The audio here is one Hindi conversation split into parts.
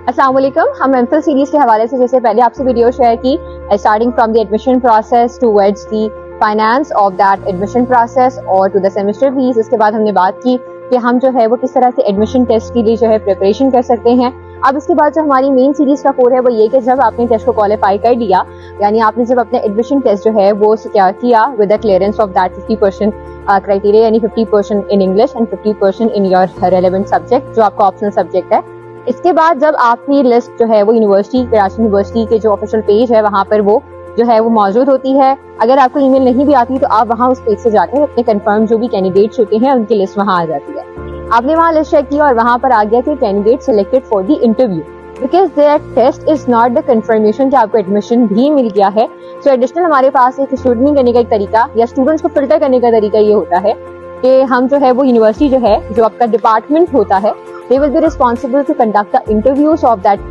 अस्सलाम वालेकुम। हम एमफिल सीरीज के हवाले से जैसे पहले आपसे वीडियो शेयर की starting from the admission process towards the finance of that admission process और टू द सेमेस्टर फीस। इसके बाद हमने बात की कि हम जो है वो किस तरह से एडमिशन टेस्ट के लिए जो है प्रिपरेशन कर सकते हैं। अब इसके बाद जो हमारी मेन सीरीज का कोर है वो ये कि जब आपने टेस्ट को क्वालिफाई कर लिया, यानी आपने जब अपने एडमिशन टेस्ट जो है वो क्या किया with the clearance of that 50% criteria, यानी 50% in English and 50% in your relevant subject जो आपका ऑप्शनल सब्जेक्ट है। इसके बाद जब आपकी लिस्ट जो है वो यूनिवर्सिटी, कराची यूनिवर्सिटी के जो ऑफिशियल पेज है वहां पर वो जो है वो मौजूद होती है। अगर आपको ईमेल नहीं भी आती तो आप वहां उस पेज से जाकर अपने कंफर्म जो भी कैंडिडेट्स होते हैं उनकी लिस्ट वहां आ जाती है। आपने वहां लिस्ट चेक की और वहां पर आ गया कि candidate selected for the interview, because that test is not the confirmation कि आपको एडमिशन भी मिल गया है। सो एडिशनल हमारे पास एक स्टूडेंट करने का एक तरीका या स्टूडेंट्स को फिल्टर करने का तरीका ये होता है कि हम जो है वो यूनिवर्सिटी जो है, जो आपका डिपार्टमेंट होता है, they will be responsible to conduct the interviews of that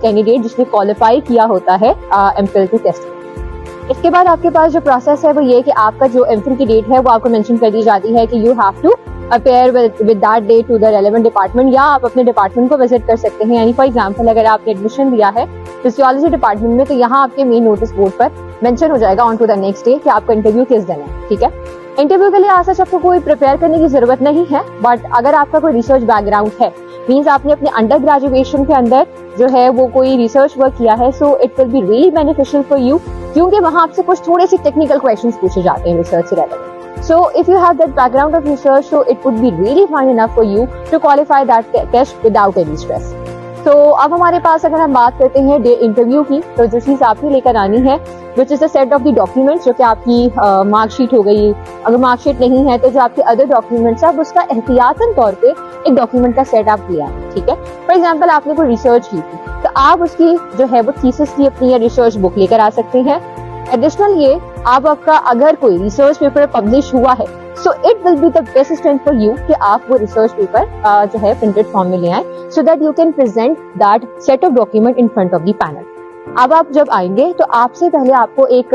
candidate जिसने क्वालिफाई किया होता है एमफिल के टेस्ट। इसके बाद आपके पास जो प्रोसेस है वो ये कि आपका जो एमफिल की डेट है वो आपको मेंशन कर दी जाती है कि you have to appear with that date to the relevant department, या आप अपने डिपार्टमेंट को विजिट कर सकते हैं। यानी फॉर एग्जांपल अगर आपने एडमिशन लिया है फिजियोलॉजी डिपार्टमेंट में तो यहाँ आपके मेन नोटिस बोर्ड पर मेंशन हो जाएगा on to the next day कि आपका इंटरव्यू किस दिन है। ठीक है, इंटरव्यू के लिए आज सच आपको कोई प्रिपेयर करने की जरूरत नहीं है, बट अगर आपका कोई रिसर्च बैकग्राउंड है, मीन्स आपने अपने अंडर ग्रेजुएशन के अंदर जो है वो कोई रिसर्च वर्क किया है, so it will be really beneficial for you, क्योंकि वहां आपसे कुछ थोड़े से टेक्निकल क्वेश्चंस पूछे जाते हैं रिसर्च से related. So if you have that background of research, so it would be really fine enough for you to qualify that test without any stress. तो अब हमारे पास अगर हम बात करते हैं डे इंटरव्यू की, तो जो चीज आपने लेकर आनी है which is the set of the documents, जो कि आपकी मार्कशीट हो गई, अगर मार्कशीट नहीं है तो जो आपके अदर डॉक्यूमेंट्स है, अब उसका एहतियातन तौर पे एक डॉक्यूमेंट का सेट आप लिया है। ठीक है, फॉर एग्जाम्पल आपने कोई रिसर्च की थी तो आप उसकी जो है वो थीसिस की अपनी रिसर्च बुक लेकर आ सकते हैं। एडिशनल ये आपका अगर कोई रिसर्च पेपर पब्लिश हुआ है, so it will be the best strength for you कि आप वो रिसर्च पेपर जो है प्रिंटेड फॉर्म में ले आए, so that you can present that set of document in front of the panel. अब आप जब आएंगे तो आपसे पहले आपको एक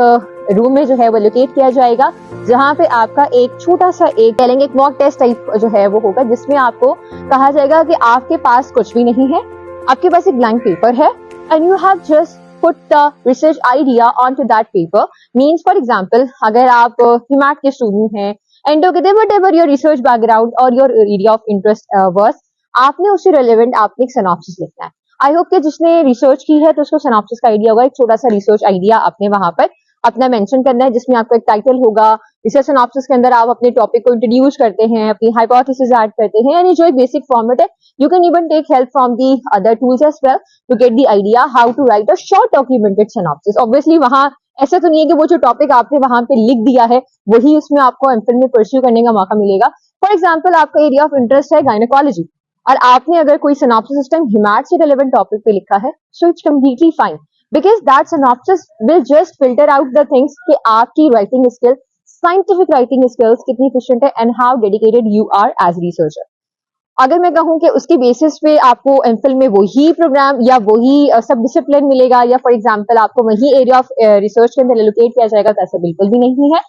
रूम में जो है वो लोकेट किया जाएगा, जहां पे आपका एक छोटा सा एक कहेंगे एक मॉक टेस्ट टाइप जो है वो होगा, जिसमें आपको कहा जाएगा कि आपके पास कुछ भी नहीं है, आपके पास एक ब्लैंक पेपर है and you have just put the research idea onto that paper. Means for example अगर आप हिमाट के स्टूडेंट हैं, and whatever your research background or your area of interest was, आपने उससे relevant आपने एक सिनॉप्सिस लिखना है। आई होप कि जिसने रिसर्च की है तो उसको सिनॉप्सिस का आइडिया होगा। एक छोटा सा रिसर्च आइडिया आपने वहां पर अपना मेंशन करना है, जिसमें आपका एक टाइटल होगा। रिसर्च सिनॉप्सिस के अंदर आप अपने टॉपिक को इंट्रोड्यूस करते हैं, अपनी हाइपोथेसिस ऐड करते हैं, यानी जो एक बेसिक फॉर्मेट है। You can even take help from the other tools as well to get the idea how to write a short documented synopsis. Obviously वहां ऐसा तो नहीं है कि वो जो टॉपिक आपने वहां पे लिख दिया है वही उसमें आपको एमफिल में परस्यू करने का मौका मिलेगा। फॉर एग्जाम्पल आपका एरिया ऑफ इंटरेस्ट है गायनेकोलॉजी और आपने अगर कोई सिनॉप्सिस सिस्टम हिमाट से रिलेवेंट टॉपिक पे लिखा है, so it's completely fine, because that synopsis will just filter out the things कि आपकी writing skill, scientific writing skills कितनी एफिशिएंट है and how dedicated you are as researcher. अगर मैं कहूं कि उसकी बेसिस पे आपको एमफिल में वही प्रोग्राम या वही सब डिसिप्लिन मिलेगा, या फॉर एग्जांपल आपको वही एरिया ऑफ रिसर्च के अंदर एलोकेट किया जाएगा, तो ऐसा बिल्कुल भी नहीं है।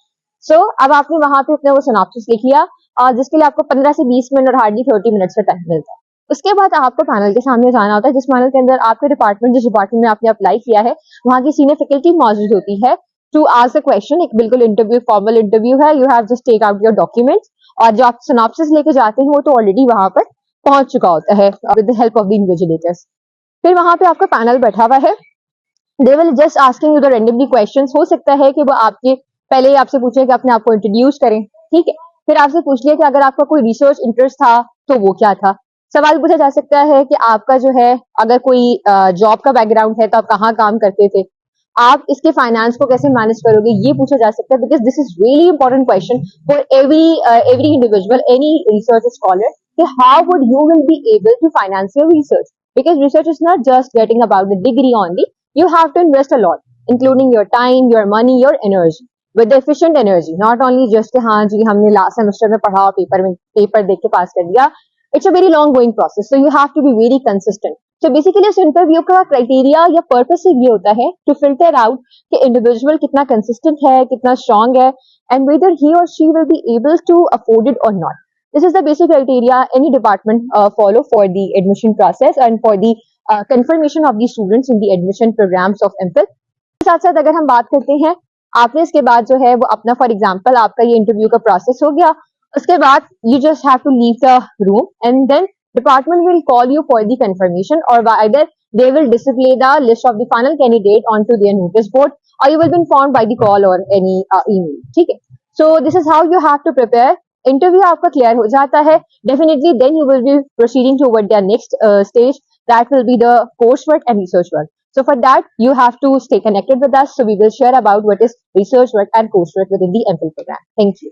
सो अब आपने वहां पे अपना वो सिनॉप्सिस लिख लिया, जिसके लिए आपको 15 से 20 मिनट और हार्डली 30 मिनट्स का टाइम मिलता है। उसके बाद आपको पैनल के सामने जाना होता है, जिस पैनल के अंदर आपके डिपार्टमेंट, जिस डिपार्टमेंट में आपने अप्लाई किया है, वहां की सीनियर फैकल्टी मौजूद होती है टू आस्क अ क्वेश्चन। एक बिल्कुल इंटरव्यू, फॉर्मल इंटरव्यू है। You have just take out your documents, और जो आप सिनॉप्सिस लेके जाते हैं वो तो ऑलरेडी वहां पर पहुंच चुका होता है with the help of the invigilators. फिर वहां पे आपका पैनल बैठा हुआ है, they will just asking you the randomly questions. हो सकता है कि वो आपके पहले ही आपसे पूछे कि अपने आपको इंट्रोड्यूस करें, ठीक है। फिर आपसे पूछ लिया कि अगर आपका कोई रिसर्च इंटरेस्ट था तो वो क्या था। सवाल पूछा जा सकता है कि आपका जो है अगर कोई जॉब का बैकग्राउंड है तो आप कहाँ काम करते थे, आप इसके फाइनेंस को कैसे मैनेज करोगे, ये पूछा जा सकता है, because this is really important question for every individual, any research scholar, कि how would you will be able to finance your research, because research is not just getting about the degree only, you have to invest a lot, including your time, your money, your energy, with the efficient energy, not only just कि हाँ जी हमने लास्ट सेमेस्टर में पढ़ा, पेपर देख के पास कर दिया। It's a very long going process, so you have to be very consistent. So basically इस इंटरव्यू का क्राइटेरिया या पर्पस ये होता है टू फिल्टर आउट कि इंडिविजुअल कितना कंसिस्टेंट है, कितना स्ट्रांग है, and whether he or she will be able to afford it or not. This is the basic criteria any department follow for the admission process and for the confirmation of the students in the admission programs of MPhil. साथ साथ अगर हम बात करते हैं, आपने इसके बाद जो है वो अपना फॉर एग्जांपल आपका ये इंटरव्यू का प्रोसेस हो गया, उसके बाद you just have to leave the room and then department will call you for the confirmation, or either they will display the list of the final candidate onto their notice board, or you will be informed by the call or any email. ठीक है, so this is how you have to prepare. Interview आपका क्लियर हो जाता है, definitely then you will be proceeding toward the next stage, that will be the coursework and research work. So for that you have to stay connected with us, so we will share about what is research work and coursework within the MPhil program. Thank you.